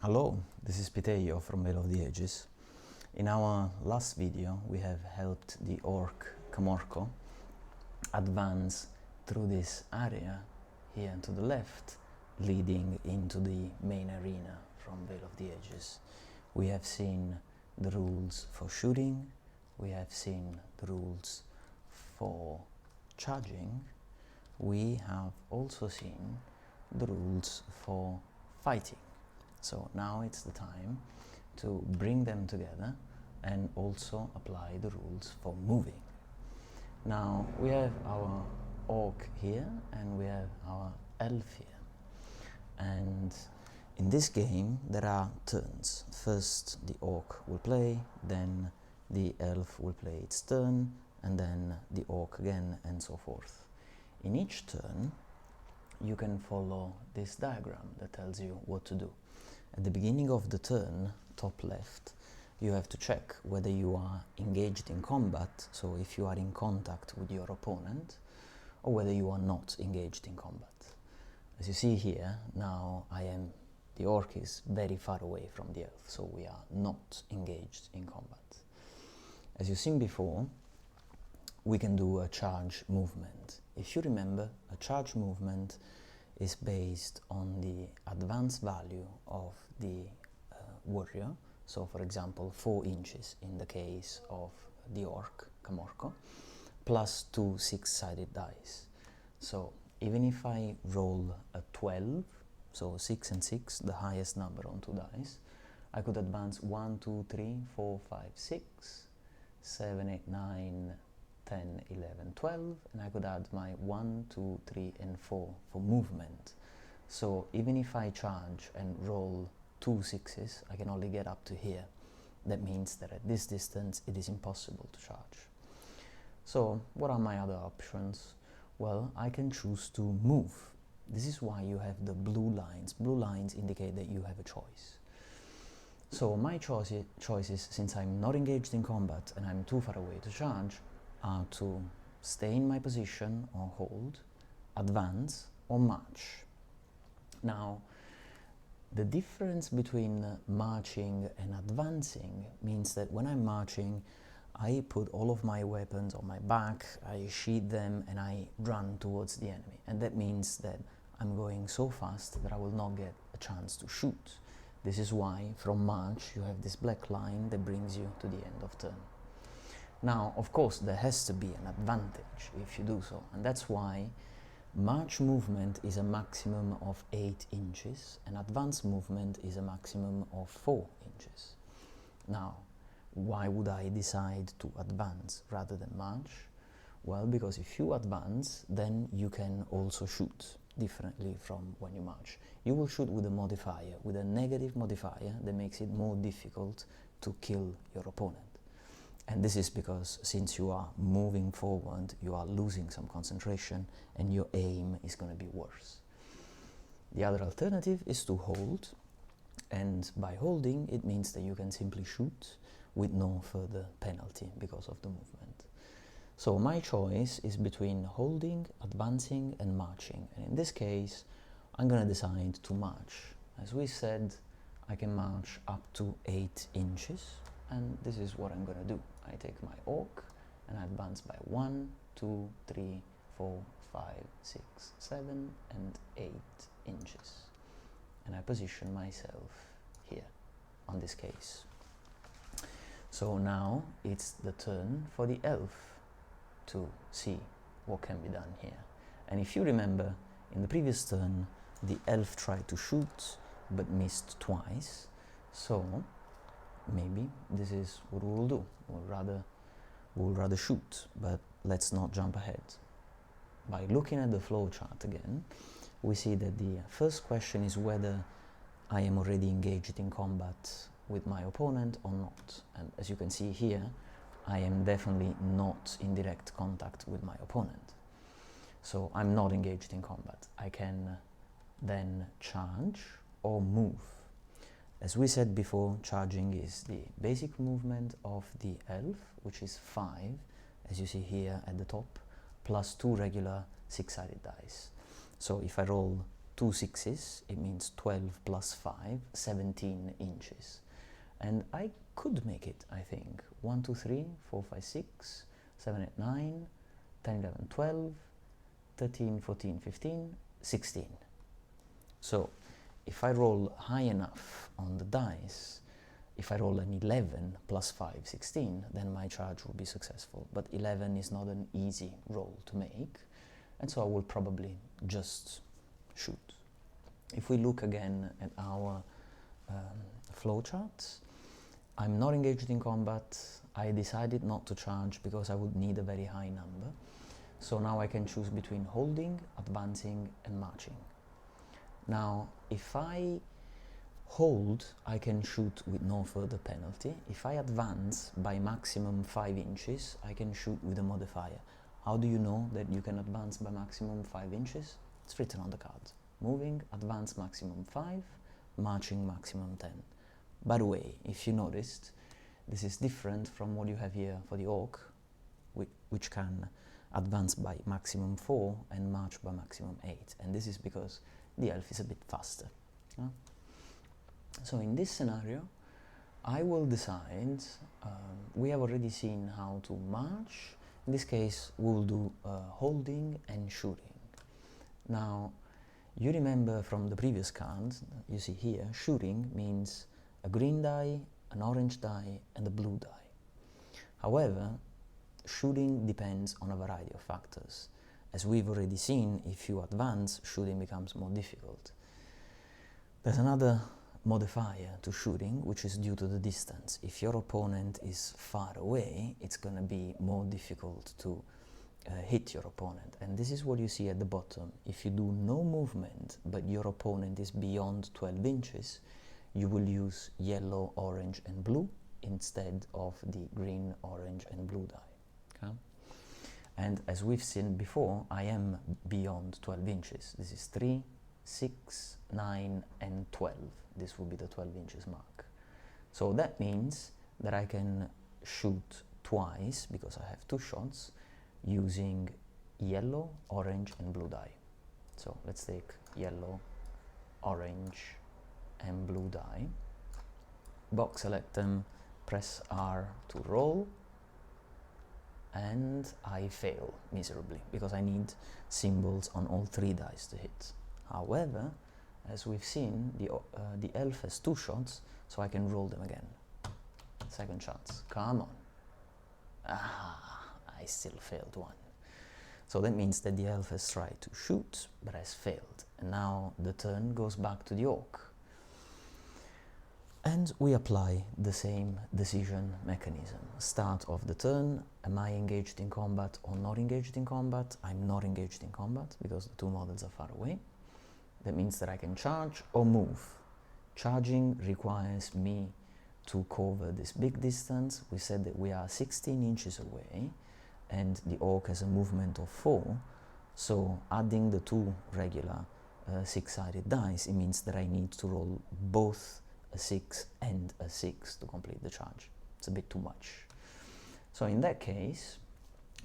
Hello, this is Piteio from Veil of the Ages. In our last video we have helped the orc Camorco advance through this area here to the left, leading into the main arena from Veil of the Ages. We have seen the rules for shooting, we have seen the rules for charging, we have also seen the rules for fighting. So now it's the time to bring them together and also apply the rules for moving. Now we have our orc here and we have our elf here. And in this game there are turns. First the orc will play, then the elf will play its turn, and then the orc again, and so forth. In each turn you can follow this diagram that tells you what to do. At the beginning of the turn, top left, you have to check whether you are engaged in combat, so if you are in contact with your opponent, or whether you are not engaged in combat. As you see here, now the orc is very far away from the elf, so we are not engaged in combat. As you've seen before, we can do a charge movement. If you remember, a charge movement is based on the advance value of the warrior, so for example 4 inches in the case of the orc Camorco, plus 2 6-sided dice. So even if I roll a 12, so 6 and 6, the highest number on 2 dice, I could advance 1, 2, 3, 4, 5, 6, 7, 8, 9, 10, 11, 12, and I could add my 1, 2, 3 and 4 for movement. So even if I charge and roll 2 6s, I can only get up to here. That means that at this distance it is impossible to charge. So what are my other options? Well, I can choose to move. This is why you have the blue lines. Blue lines indicate that you have a choice. So my choices, since I'm not engaged in combat and I'm too far away to charge, are to stay in my position or hold, advance or march. Now, the difference between marching and advancing means that when I'm marching, I put all of my weapons on my back, I sheath them and I run towards the enemy. And that means that I'm going so fast that I will not get a chance to shoot. This is why from march you have this black line that brings you to the end of turn. Now, of course, there has to be an advantage if you do so, and that's why march movement is a maximum of 8 inches and advance movement is a maximum of 4 inches. Now, why would I decide to advance rather than march? Well, because if you advance, then you can also shoot differently from when you march. You will shoot with a modifier, with a negative modifier that makes it more difficult to kill your opponent. And this is because since you are moving forward, you are losing some concentration and your aim is going to be worse. The other alternative is to hold, and by holding it means that you can simply shoot with no further penalty because of the movement. So my choice is between holding, advancing and marching, and in this case I'm going to decide to march. As we said, I can march up to 8 inches. And this is what I'm going to do. I take my orc and I advance by 1, 2, 3, 4, 5, 6, 7 and 8 inches. And I position myself here on this case. So now it's the turn for the elf to see what can be done here. And if you remember, in the previous turn the elf tried to shoot but missed twice. So maybe this is what we will do. We'll rather shoot, but let's not jump ahead. By looking at the flowchart again, we see that the first question is whether I am already engaged in combat with my opponent or not. And as you can see here, I am definitely not in direct contact with my opponent. So I'm not engaged in combat. I can then charge or move. As we said before, charging is the basic movement of the elf, which is 5, as you see here at the top, plus 2 regular 6-sided dice. So if I roll two sixes, it means 12 plus 5, 17 inches. And I could make it, I think. 1, 2, 3, 4, 5, 6, 7, 8, 9, 10, 11, 12, 13, 14, 15, 16. So if I roll high enough on the dice, if I roll an 11 plus 5, 16, then my charge will be successful. But 11 is not an easy roll to make, and so I will probably just shoot. If we look again at our flowcharts, I'm not engaged in combat. I decided not to charge because I would need a very high number. So now I can choose between holding, advancing, and marching. Now, if I hold, I can shoot with no further penalty. If I advance by maximum 5 inches, I can shoot with a modifier. How do you know that you can advance by maximum 5 inches? It's written on the card. Moving, advance maximum 5, marching maximum 10. By the way, if you noticed, this is different from what you have here for the orc, which can advance by maximum 4 and march by maximum 8. And this is because the elf is a bit faster. So in this scenario, I will decide, we have already seen how to march. In this case, we will do holding and shooting. Now, you remember from the previous card, you see here, shooting means a green die, an orange die, and a blue die. However, shooting depends on a variety of factors. As we've already seen, if you advance, shooting becomes more difficult. There's another modifier to shooting, which is due to the distance. If your opponent is far away, it's going to be more difficult to hit your opponent. And this is what you see at the bottom. If you do no movement, but your opponent is beyond 12 inches, you will use yellow, orange, and blue instead of the green, orange, and blue die. Okay? And as we've seen before, I am beyond 12 inches. This is 3, 6, 9, and 12. This will be the 12 inches mark. So that means that I can shoot twice, because I have 2 shots, using yellow, orange, and blue die. So let's take yellow, orange, and blue die. Box select them, press R to roll, and I fail miserably because I need symbols on all 3 dice to hit. However, as we've seen, the elf has 2 shots, so I can roll them again. Second chance, come on. I still failed 1. So that means that the elf has tried to shoot, but has failed. And now the turn goes back to the orc. And we apply the same decision mechanism. Start of the turn, am I engaged in combat or not engaged in combat? I'm not engaged in combat because the 2 models are far away. That means that I can charge or move. Charging requires me to cover this big distance. We said that we are 16 inches away and the orc has a movement of 4. So adding the 2 regular 6-sided dice, it means that I need to roll both a 6 and a 6 to complete the charge. It's a bit too much. So in that case,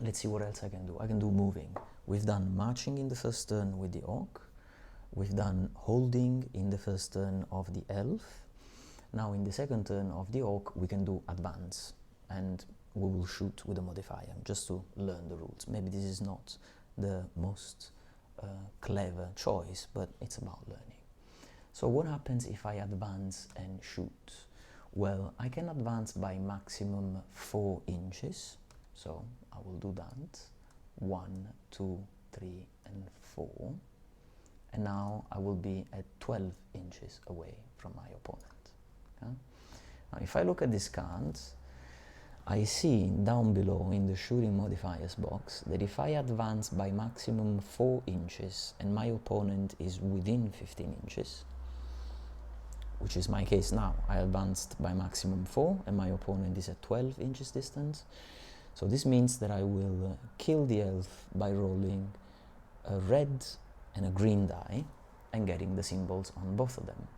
let's see what else I can do. I can do moving. We've done marching in the first turn with the orc. We've done holding in the first turn of the elf. Now in the second turn of the orc, we can do advance. And we will shoot with a modifier, just to learn the rules. Maybe this is not the most clever choice, but it's about learning. So what happens if I advance and shoot? Well, I can advance by maximum 4 inches. So I will do that. 1, 2, 3, and 4. And now I will be at 12 inches away from my opponent. Okay? Now if I look at this card, I see down below in the shooting modifiers box that if I advance by maximum 4 inches and my opponent is within 15 inches, which is my case now, I advanced by maximum 4 and my opponent is at 12 inches distance. So this means that I will kill the elf by rolling a red and a green die and getting the symbols on both of them.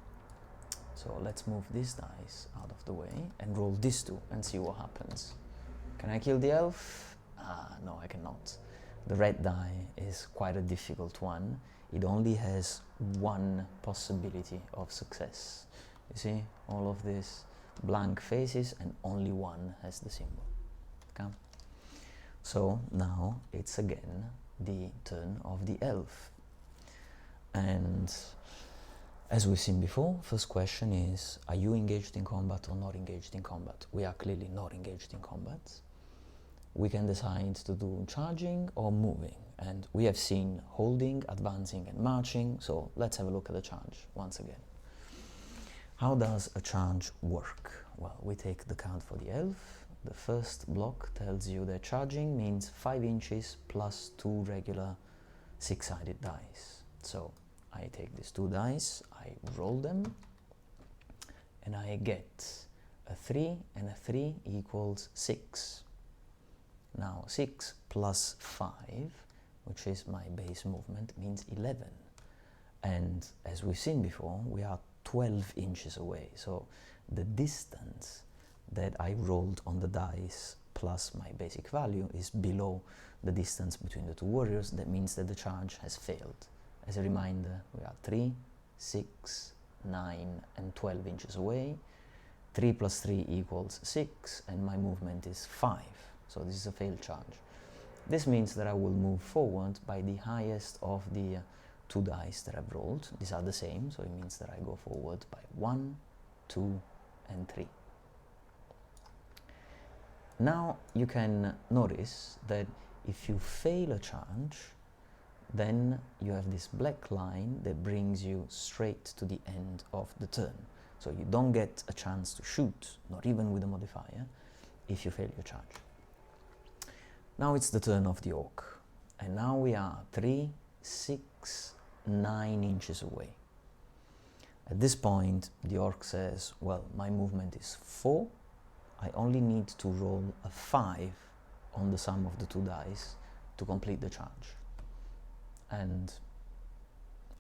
So let's move these dice out of the way and roll these 2 and see what happens. Can I kill the elf? No, I cannot. The red die is quite a difficult one. it only has one possibility of success. You see, all of these blank faces and only one has the symbol. Okay? So now it's again the turn of the elf. And as we've seen before, first question is, are you engaged in combat or not engaged in combat? We are clearly not engaged in combat. We can decide to do charging or moving. And we have seen holding, advancing and marching. So let's have a look at the charge once again. How does a charge work? Well, we take the count for the elf. The first block tells you that charging means 5 inches plus 2 regular 6-sided dice. So I take these 2 dice, I roll them, and I get a 3, and a 3 equals 6. Now 6 plus 5, which is my base movement, means 11. And as we've seen before, we are 12 inches away. So the distance that I rolled on the dice plus my basic value is below the distance between the two warriors. That means that the charge has failed. As a reminder, we are 3, 6, 9 and 12 inches away. 3 plus 3 equals 6 and my movement is 5. So this is a failed charge. This means that I will move forward by the highest of the 2 dice that I've rolled. These are the same, so it means that I go forward by 1, 2 and 3. Now you can notice that if you fail a charge, then you have this black line that brings you straight to the end of the turn. So you don't get a chance to shoot, not even with a modifier, if you fail your charge. Now it's the turn of the orc. And now we are 3, 6, 9 inches away. At this point, the orc says, well, my movement is 4. I only need to roll a 5 on the sum of the 2 dice to complete the charge. And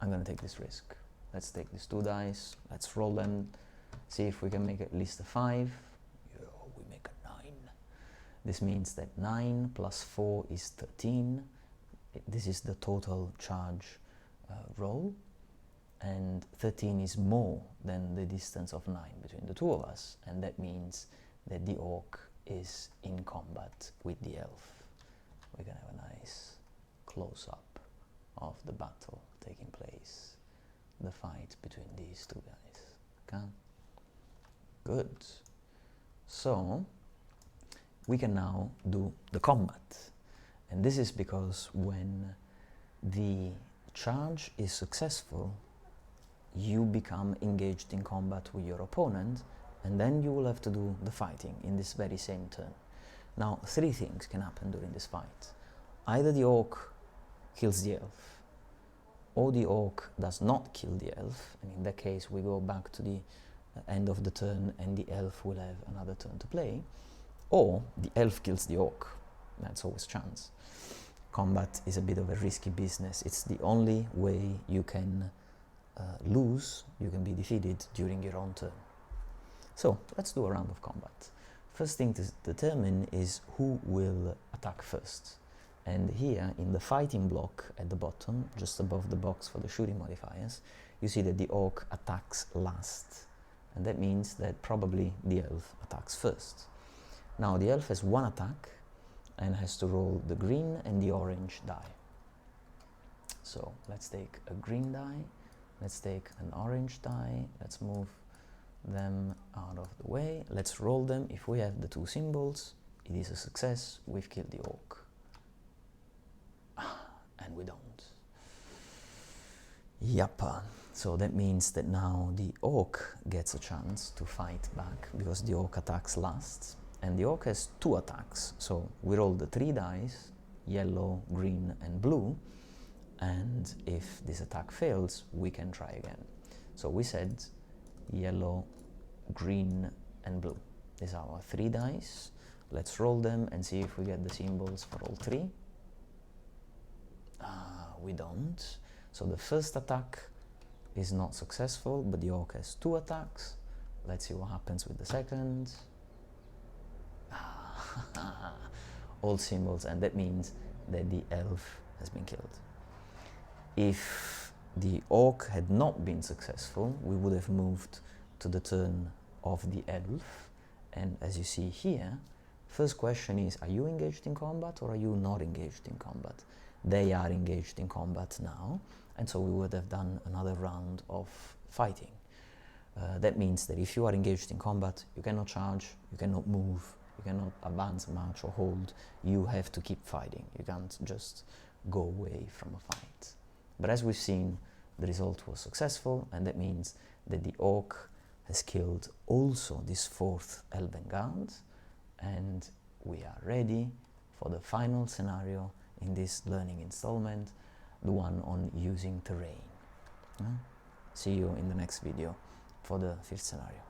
I'm going to take this risk. Let's take these 2 dice, let's roll them, see if we can make at least a 5. Yeah, we make a 9. This means that 9 plus 4 is 13. This is the total charge roll, and 13 is more than the distance of 9 between the two of us, and that means that the orc is in combat with the elf. We can have a nice close-up of the battle taking place, the fight between these 2 guys. Okay? Good. So we can now do the combat, and this is because when the charge is successful, you become engaged in combat with your opponent, and then you will have to do the fighting in this very same turn. Now 3 things can happen during this fight. Either the orc kills the elf, or the orc does not kill the elf, and in that case we go back to the end of the turn and the elf will have another turn to play, or the elf kills the orc. That's always chance. Combat is a bit of a risky business. It's the only way you can lose, you can be defeated during your own turn. So let's do a round of combat. First thing to determine is who will attack first. And here in the fighting block at the bottom, just above the box for the shooting modifiers, you see that the orc attacks last. And that means that probably the elf attacks first. Now the elf has 1 attack and has to roll the green and the orange die. So let's take a green die, let's take an orange die, let's move them out of the way, let's roll them. If we have the 2 symbols, it is a success, we've killed the orc. And we don't. Yappa. So that means that now the orc gets a chance to fight back because the orc attacks last, and the orc has 2 attacks. So we roll the 3 dice, yellow, green and blue, and if this attack fails, we can try again. So we said yellow, green and blue. These are our 3 dice. Let's roll them and see if we get the symbols for all 3. We don't. So the first attack is not successful, but the orc has 2 attacks. Let's see what happens with the second. All symbols, and that means that the elf has been killed. If the orc had not been successful, we would have moved to the turn of the elf. And as you see here, first question is, are you engaged in combat or are you not engaged in combat? They are engaged in combat now, and so we would have done another round of fighting. That means that if you are engaged in combat, you cannot charge, you cannot move, you cannot advance, march or hold. You have to keep fighting. You can't just go away from a fight. But as we've seen, the result was successful, and that means that the orc has killed also this fourth elven guard, and we are ready for the final scenario in this learning installment, the one on using terrain. See you in the next video for the fifth scenario.